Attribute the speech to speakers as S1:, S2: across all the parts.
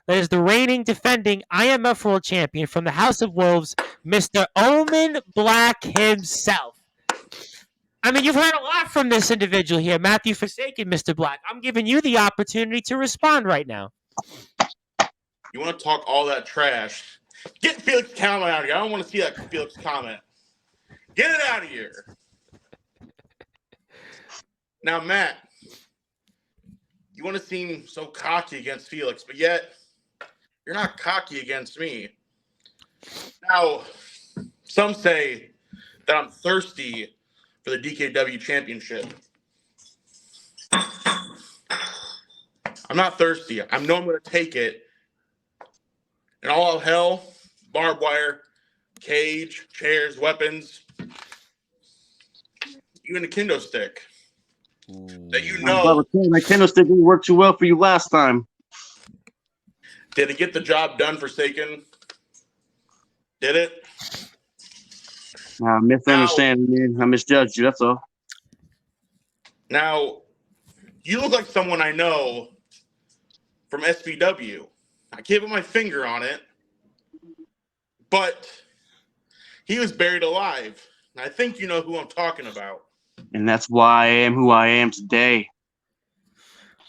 S1: That is the reigning, defending IMF World Champion from the House of Wolves, Mr. Omen Black himself. I mean, you've heard a lot from this individual here, Matthew Forsaken, Mr. Black. I'm giving you the opportunity to respond right now.
S2: You want to talk all that trash? Get Felix comment out of here. I don't want to see that Felix comment. Get it out of here. Now, Matt, you want to seem so cocky against Felix, but yet you're not cocky against me. Now, some say that I'm thirsty for the DKW championship. I'm not thirsty. I know I'm going to take it. And all out hell, barbed wire, cage, chairs, weapons, even a kendo stick. That you know.
S3: That kendo stick didn't work too well for you last time.
S2: Did it get the job done, Forsaken? Did it?
S3: Misunderstanding me. I misjudged you, that's all.
S2: Now, you look like someone I know from SBW. I can't put my finger on it, but he was buried alive. And I think you know who I'm talking about.
S3: And that's why I am who I am today.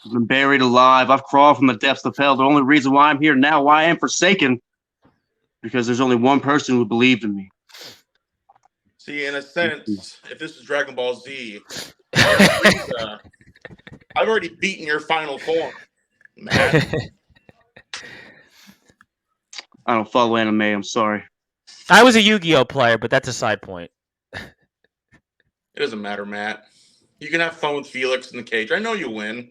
S3: I've been buried alive. I've crawled from the depths of hell. The only reason why I'm here now, why I am forsaken, because there's only one person who believed in me.
S2: See, in a sense, if this is Dragon Ball Z, I've already beaten your final form, Matt.
S3: I don't follow anime. I'm sorry.
S1: I was a Yu-Gi-Oh player, but that's a side point.
S2: It doesn't matter, Matt. You can have fun with Felix in the cage. I know you'll win.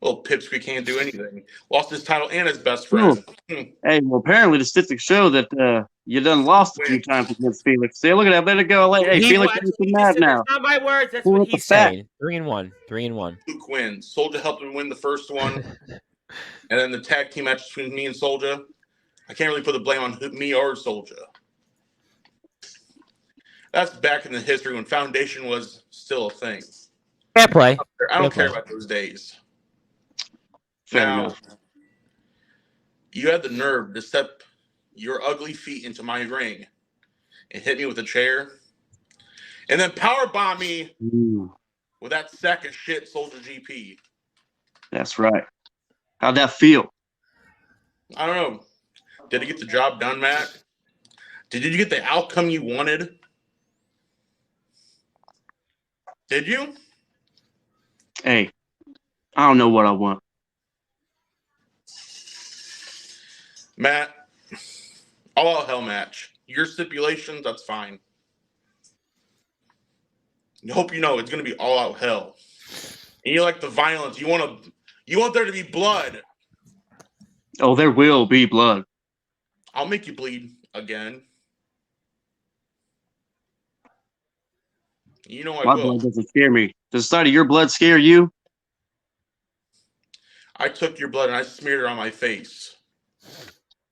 S2: Little pipsqueak can't do anything. Lost his title and his best friend.
S3: Hey, well, apparently the statistics show that you done lost a few times against Felix. See, look at that. Let it go. Hey, Felix is mad now.
S1: That's not my words. That's what he's saying. 3-1. 3-1.
S2: Luke wins. Soulja helped him win the first one. And then the tag team match between me and Soulja. I can't really put the blame on me or Soulja. That's back in the history when Foundation was still a thing.
S1: Fair play.
S2: I don't care about those days. Now, you had the nerve to step your ugly feet into my ring and hit me with a chair, and then powerbomb me with that sack of shit, Soulja GP.
S3: That's right. How'd that feel?
S2: I don't know. Did it get the job done, Matt? Did you get the outcome you wanted? Did you?
S3: Hey, I don't know what I want.
S2: Matt, all out hell match. Your stipulations, that's fine. I hope you know it's going to be all out hell. And you like the violence. You want there to be blood.
S3: Oh, there will be blood.
S2: I'll make you bleed again. You know I
S3: My
S2: will.
S3: blood doesn't scare me. Does the sight of your blood scare you?
S2: I took your blood and I smeared it on my face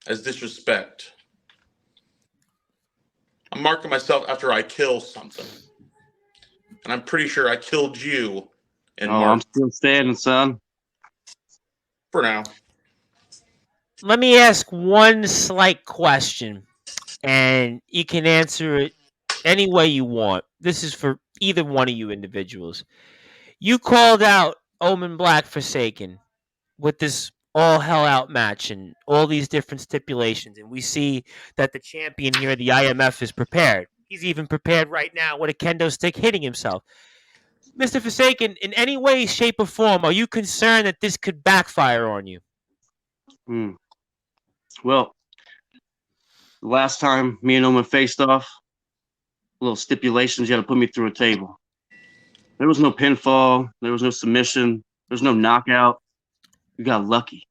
S2: as disrespect. I'm marking myself after I kill something. And I'm pretty sure I killed you in March.
S3: I'm still standing, son.
S2: For now.
S1: Let me ask one slight question, and you can answer it any way you want. This is for either one of you individuals. You called out Omen Black Forsaken with this all hell out match and all these different stipulations, and we see that the champion here, the IMF, is prepared. He's even prepared right now with a kendo stick hitting himself. Mr. Forsaken, in any way, shape, or form, are you concerned that this could backfire on you?
S3: Well, the last time me and Omen faced off, little stipulations, you had to put me through a table. There was no pinfall. There was no submission. There was no knockout. You got lucky.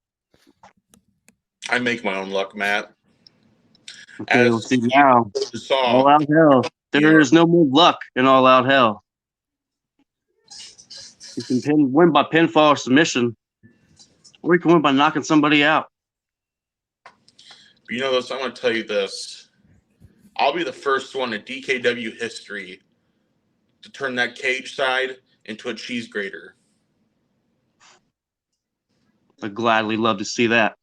S2: I make my own luck, Matt.
S3: Okay, we'll see now. All out hell. There is no more luck in all out hell. You can win by pinfall or submission, or you can win by knocking somebody out.
S2: You know this, I'm going to tell you this. I'll be the first one in DKW history to turn that cage side into a cheese grater.
S3: I'd gladly love to see that.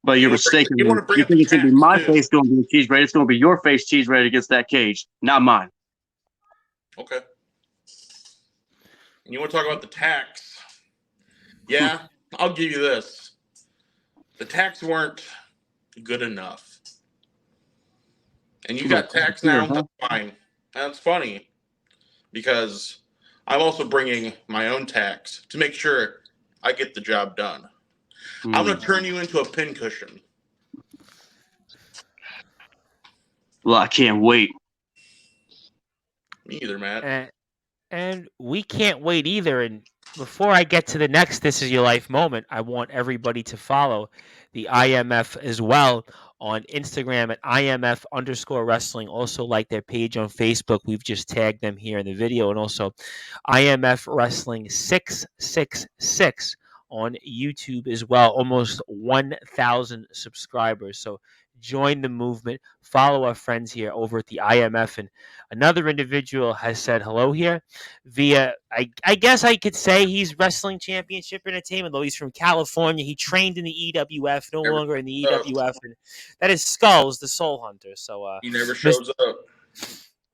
S3: But you're mistaken.
S2: You want to bring
S3: You
S2: up the
S3: think it's going to be
S2: tax,
S3: my
S2: too.
S3: face going to be cheese rated. It's going to be your face cheese rated against that cage, not mine.
S2: Okay. And you want to talk about the tax? Yeah, I'll give you this. The tax weren't good enough. And you got tax now?
S3: Huh?
S2: That's fine. That's funny. Because I'm also bringing my own tax to make sure I get the job done. I'm going to turn you into a pincushion.
S3: Well, I can't wait.
S2: Me either, Matt.
S1: And we can't wait either. And before I get to the next This Is Your Life moment, I want everybody to follow the IMF as well on Instagram at IMF_wrestling. Also like their page on Facebook. We've just tagged them here in the video. And also IMF Wrestling 666 on YouTube as well. Almost 1,000 subscribers. So join the movement. Follow our friends here over at the IMF. And another individual has said hello here via, I guess I could say he's Wrestling Championship Entertainment, though he's from California. He trained in the EWF, no longer in the EWF. And that is Skulls, the Soul Hunter. So
S2: he never shows up.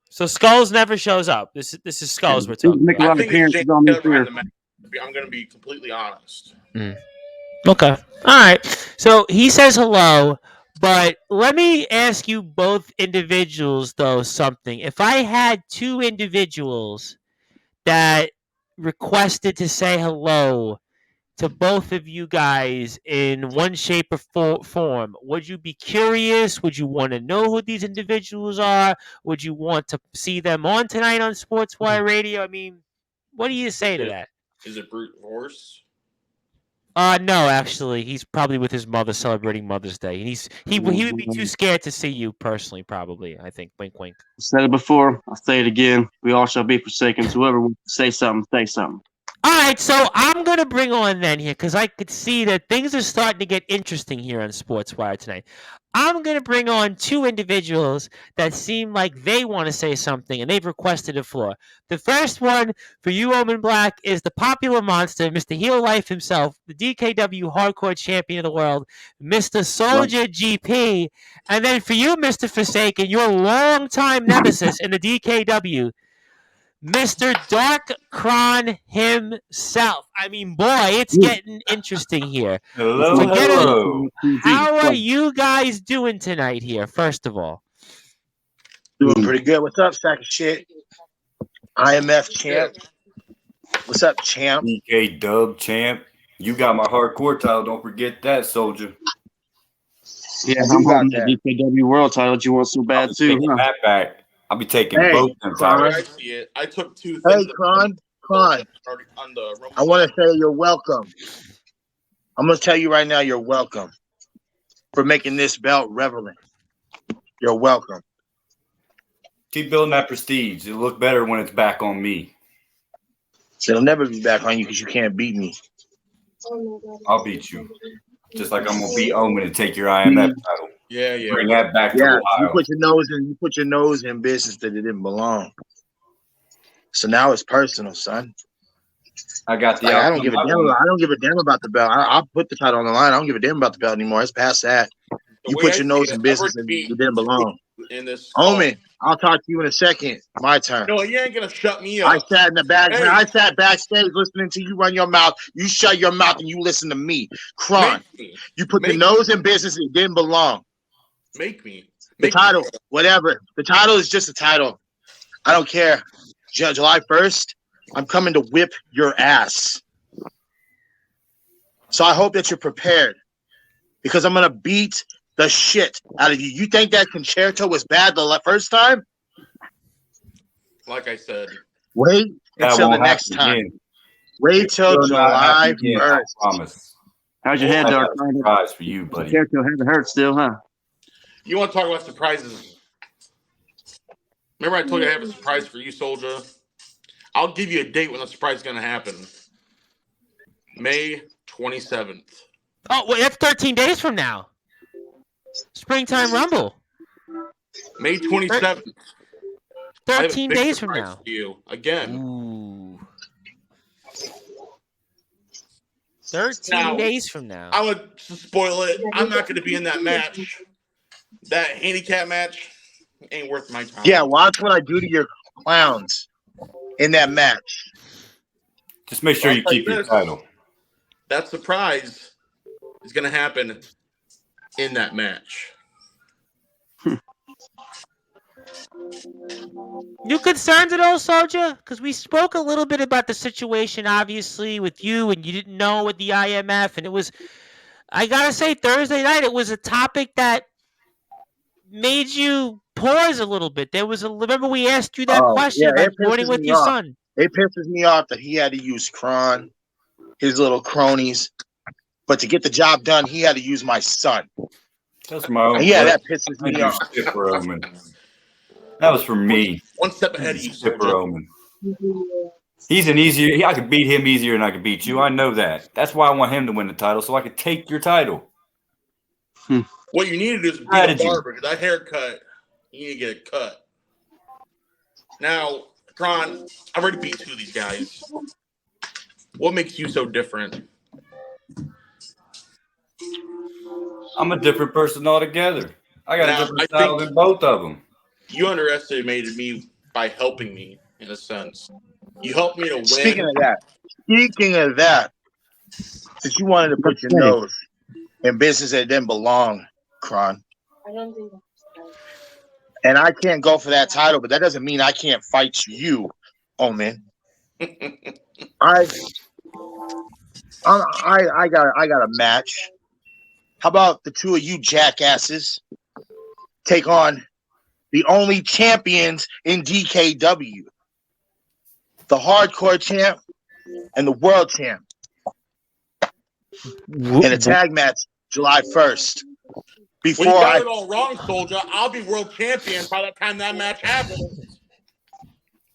S1: So Skulls never shows up. This is Skulls we're talking
S3: Make a
S1: about.
S3: lot of appearances on this here.
S2: I'm going to be completely honest.
S1: Okay. All right. So he says hello, but let me ask you both individuals, though, something. If I had two individuals that requested to say hello to both of you guys in one shape or form, would you be curious? Would you want to know who these individuals are? Would you want to see them on tonight on Sportswire Radio? I mean, what do you say to that?
S2: Is it brute force?
S1: No, actually, he's probably with his mother celebrating Mother's Day. And he would be too scared to see you personally, probably. I think. Wink, wink.
S3: I said it before. I'll say it again. We all shall be forsaken. So whoever wants to say something, say something.
S1: All right, so I'm going to bring on then here because I could see that things are starting to get interesting here on Sportswire tonight. I'm going to bring on two individuals that seem like they want to say something and they've requested the floor. The first one for you, Omen Black, is the popular monster, Mr. Heel Life himself, the DKW Hardcore Champion of the World, Mr. Soulja GP. And then for you, Mr. Forsaken, your longtime nemesis in the DKW, Mr. Dark Kron himself. I mean, boy, it's getting interesting here.
S4: Hello.
S1: How are you guys doing tonight here, first of all?
S5: Doing pretty good. What's up, sack of shit? IMF champ. What's up, champ?
S4: DK Dub champ. You got my hardcore title. Don't forget that, soldier.
S3: Yeah,
S5: You
S3: I'm
S5: got
S3: holding
S5: that.
S3: the DKW World title that you want so bad too.
S4: Taking that back. I'll be taking
S5: Hey,
S4: both them
S5: Kron.
S4: titles.
S2: I see it. I took two
S5: Hey,
S2: things.
S5: Kron.
S2: On the
S5: I want to say you're welcome. I'm going to tell you right now, you're welcome for making this belt relevant. You're welcome.
S4: Keep building that prestige. It'll look better when it's back on me.
S5: It'll never be back on you because you can't beat me.
S4: I'll beat you. Just like I'm gonna beat Omen and take your IMF title.
S2: Yeah.
S4: Bring that back to
S5: Yeah,
S4: Ohio.
S5: you put your nose in business that it didn't belong. So now it's personal, son.
S4: I got the.
S5: Like, I don't give a damn about the belt. I'll put the title on the line. I don't give a damn about the belt anymore. It's past that. You put your nose in business and it didn't belong.
S2: In this
S5: Omen, I'll talk to you in a second. My turn.
S2: No, you ain't gonna shut me up.
S5: I sat in the back.
S2: Hey.
S5: I sat backstage listening to you run your mouth. You shut your mouth and you listen to me. Kron, you put your nose in business. It didn't belong. The title, whatever. The title is just a title. I don't care. July 1st, I'm coming to whip your ass. So I hope that you're prepared because I'm gonna beat the shit out of you. You think that concerto was bad the first time?
S2: Like I said,
S5: wait until the next time.
S4: Again.
S5: Wait till July 1st.
S4: I promise.
S3: How's your head,
S4: I
S3: Dark
S4: got a
S3: Kron?
S4: surprise for you, buddy.
S3: Character hasn't hurt still, huh?
S2: You want to talk about surprises? Remember I told you I have a surprise for you, Soulja? I'll give you a date when the surprise is going to happen. May 27th.
S1: Oh, wait, that's 13 days from now. Springtime Rumble.
S2: May 27th.
S1: 13 days from now.
S2: For you again.
S1: Ooh. 13 days from now.
S2: I would spoil it. I'm not going to be in that match. That handicap match ain't worth my time.
S5: Yeah, watch what I do to your clowns in that match.
S4: Just make sure you keep your title.
S2: That surprise is going to happen in that match.
S1: You concerned at all, Soulja? Because we spoke a little bit about the situation, obviously, with you, and you didn't know with the IMF, and it was, I gotta say, Thursday night, it was a topic that made you pause a little bit. Remember we asked you that question about joining with your son.
S5: It pisses me off that he had to use Kron, his little cronies, but to get the job done, he had to use my son.
S4: That's my own.
S5: Yeah, that pisses me off.
S4: That was for me.
S2: One step ahead of you,
S4: Omen. He's an easier. I could beat him easier than I could beat you. I know that. That's why I want him to win the title, so I could take your title.
S2: What you need to do is beat a barber. Because that haircut, you need to get it cut. Now, Kron, I've already beat 2 of these guys. What makes you so different?
S4: I'm a different person altogether. I got a different style than both of them.
S2: You underestimated me by helping me, in a sense. You helped me to win.
S5: Speaking of that, since you wanted to put your nose in business that didn't belong, Kron.
S6: I don't think that's
S5: and I can't go for that title, but that doesn't mean I can't fight you, Omen. I got a match. How about the 2 of you jackasses take on the only champions in DKW, the hardcore champ and the world champ, in a tag match July 1st.
S2: Well, you got it all wrong, Soulja. I'll be world champion by the time that match happens.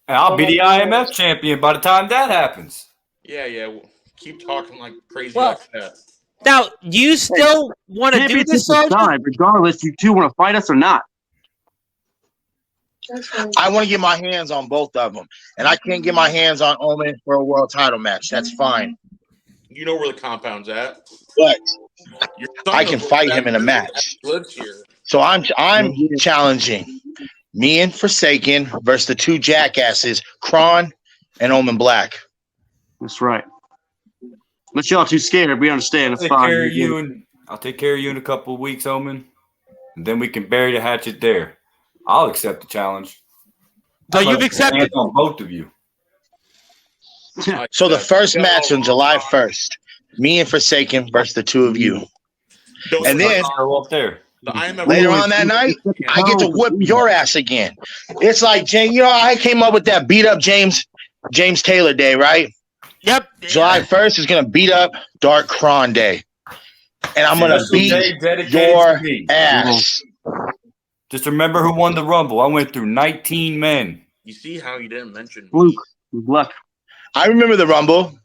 S4: And I'll be the IMF champion by the time that happens.
S2: Yeah. Keep talking like crazy like that.
S1: Now, do you still want to do this, Soulja?
S3: Regardless, you 2 want to fight us or not?
S5: I want to get my hands on both of them, and I can't get my hands on Omen for a world title match. That's fine.
S2: You know where the compound's at.
S5: But I can fight him in a match. So I'm challenging me and Forsaken versus the 2 jackasses, Kron and Omen Black.
S3: That's right. But y'all too scared. We understand. It's fine.
S4: I'll take care of you in a couple of weeks, Omen. And then we can bury the hatchet there. I'll accept the challenge.
S1: So you've accepted
S4: on both of you.
S5: So the first match on July 1st, me and Forsaken versus the 2 of you. And then later on that night, I get to whip your ass again. It's like, James, I came up with that beat up James Taylor Day, right?
S1: Yep.
S5: July 1st is going to beat up Dark Kron Day. And I'm going to beat your ass.
S4: Just remember who won the Rumble. I went through 19 men.
S2: You see how he didn't mention
S3: Luke. Luck.
S5: I remember the Rumble.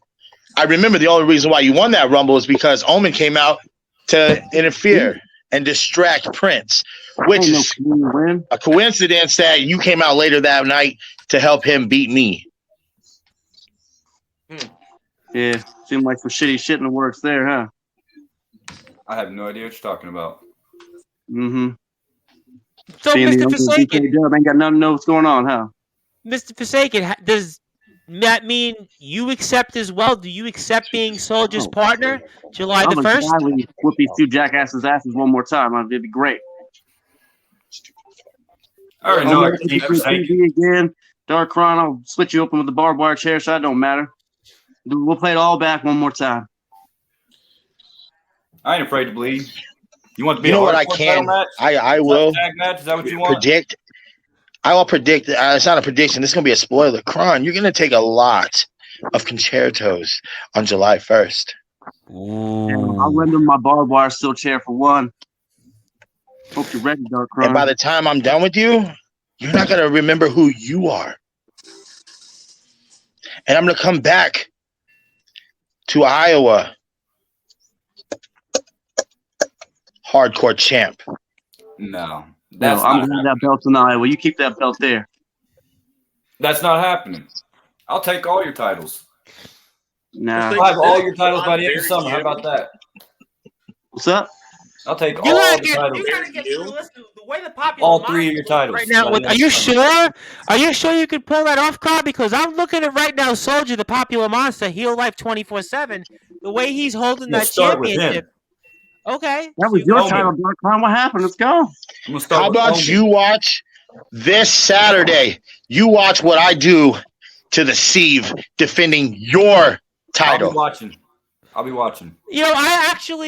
S5: I remember the only reason why you won that Rumble is because Omen came out to interfere and distract Prince, which is a coincidence that you came out later that night to help him beat me.
S3: Yeah, seemed like some shitty shit in the works there, huh?
S4: I have no idea what you're talking about.
S3: Mm-hmm.
S1: So, Mr. Forsaken,
S3: ain't got nothing to know what's going on, huh?
S1: Mr. Forsaken, does that mean you accept as well? Do you accept being Soulja's partner, July the 1st?
S3: I would whip these 2 jackasses' asses one more time. It'd be great.
S4: All right, no,
S3: again. Dark Kron, I'll split you open with the barbed wire chair, so that don't matter. We'll play it all back one more time.
S4: I ain't afraid to bleed. You want to be?
S5: You know what I can? I will
S4: tag match. Is that what you want?
S5: Predict. I will predict. It's not a prediction. This is gonna be a spoiler. Kron, you're gonna take a lot of concertos on July 1st.
S3: I'll render my barbed wire steel chair for one. Hope you're ready, Dark Kron.
S5: And by the time I'm done with you, you're not gonna remember who you are. And I'm gonna come back to Iowa. Hardcore champ.
S4: No.
S3: I'm gonna have that belt in Iowa. You keep that belt there.
S4: That's not happening. I'll take all your titles.
S3: Nah.
S4: I'll have all your titles by the end of summer. How about that?
S3: What's up?
S4: I'll take all the titles.
S1: You gotta get through. Listen, the way the popular
S4: All 3 of your titles.
S1: right now. Are you sure? Are you sure you can pull that off, Carl? Because I'm looking at right now, Soulja, the popular monster, heel life 24/7. The way he's holding that championship. Okay.
S3: That was your title, Dark Kron. What happened? Let's go.
S5: How about you watch this Saturday? You watch what I do to the Sieve defending your title.
S4: I'll be watching.
S1: You know, I actually